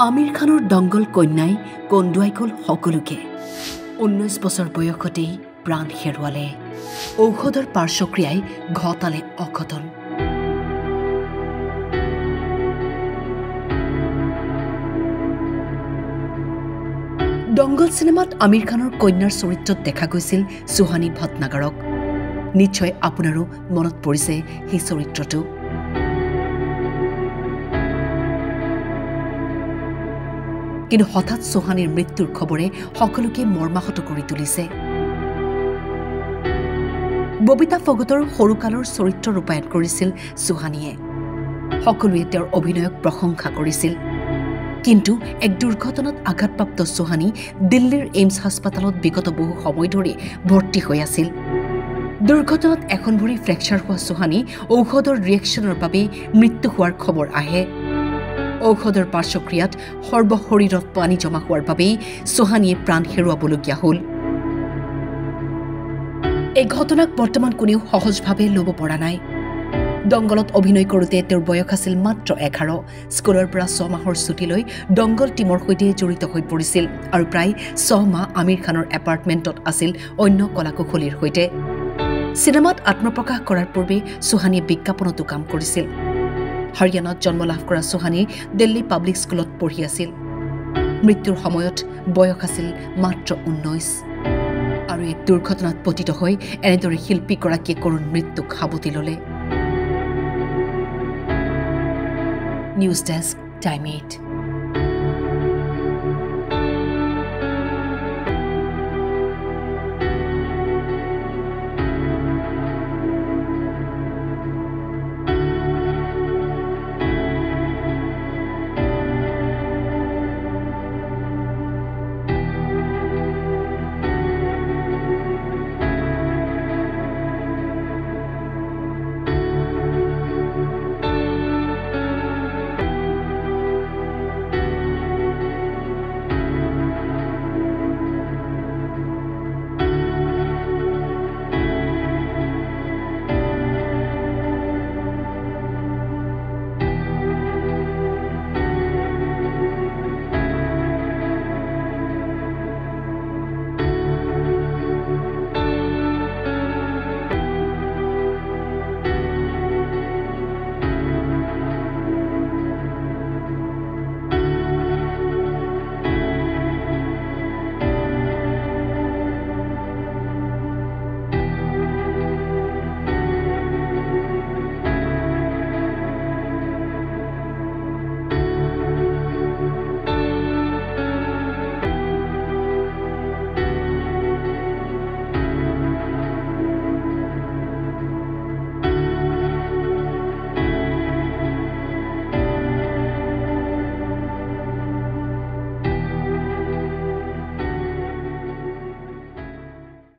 আমিৰ খানৰ দংগল কন্যাই কন্দুৱাই গ'ল সকলোকে 19 বছৰ বয়সতেই প্ৰাণ হেৰুৱালে ঔষধৰ পাৰ্শ্বক্ৰিয়াই ঘটালে অঘটন দংগল সিনেমাত আমিৰ খানৰ কন্যাৰ চৰিত্ৰত দেখা গৈছিল সুহানী ভটনাগৰক নিশ্চয় আপোনাৰো মনত পৰিছে সেই চৰিত্ৰটো কিন্তু হঠাৎ সুহানীৰ মৃত্যুৰ খবৰে সকলোকে মৰ্মাহত কৰি তুলিছে ববিতা ফগতৰ সৰুকালৰ চৰিত্ৰ ৰূপায়ণ কৰিছিল সুহানীয়ে সকলোৱে তেওঁৰ অভিনয়ক প্ৰশংসা কৰিছিল কিন্তু এক দুৰ্ঘটনাত আঘাতপ্ৰাপ্ত সুহানী দিল্লীৰ এইমছ হাস্পতালত বিগত বহু সময় ধৰি ভৰ্তি হৈ আছিল দুৰ্ঘটনাত এখন ভৰি ফ্ৰেকচাৰ হোৱা সুহানী ঔষধৰ ৰিয়েকশ্যনৰ বাবে মৃত্যু হোৱাৰ খবৰ আহে ঔষধৰ পাৰ্শ্বক্ৰিয়াত সৰ্বশৰীৰত পানী জমা হোৱাৰ বাবে সুহানীয়ে প্ৰাণ হেৰুৱাবলগীয়া হ'ল এই ঘটনাক বৰ্তমান কোনেও সহজভাৱে ল'ব পৰা নাই দংগলত অভিনয় কৰোঁতে তেওঁৰ বয়স আছিল মাত্ৰ 11 স্কুলৰ পৰা 6 মাহৰ ছুটী লৈ দংগল টিমৰ সৈতে জড়িত হৈ পৰিছিল আৰু প্ৰায় 6 মাহ আমিৰ খানৰ এপাৰ্টমেণ্টত আছিল অন্য কলাকুশলীৰ সৈতে সিনেমাত আত্মপ্ৰকাশ কৰাৰ পূৰ্বে সুহানীয়ে বিজ্ঞাপনতো কাম কৰিছিল হৰিয়ানাত জন্ম লাভ কৰা সুহানী দিল্লী পাব্লিক স্কুলত পঢ়ি আছিল মৃত্যুৰ সময়ত বয়স আছিল মাত্ৰ 19 আৰু এক দুৰ্ঘটনাত পতিত হৈ এনেদৰে শিল্পীগৰাকীয়ে কৰুণ মৃত্যুক সাৱটি ল'লে নিউজ ডেস্ক টাইম 8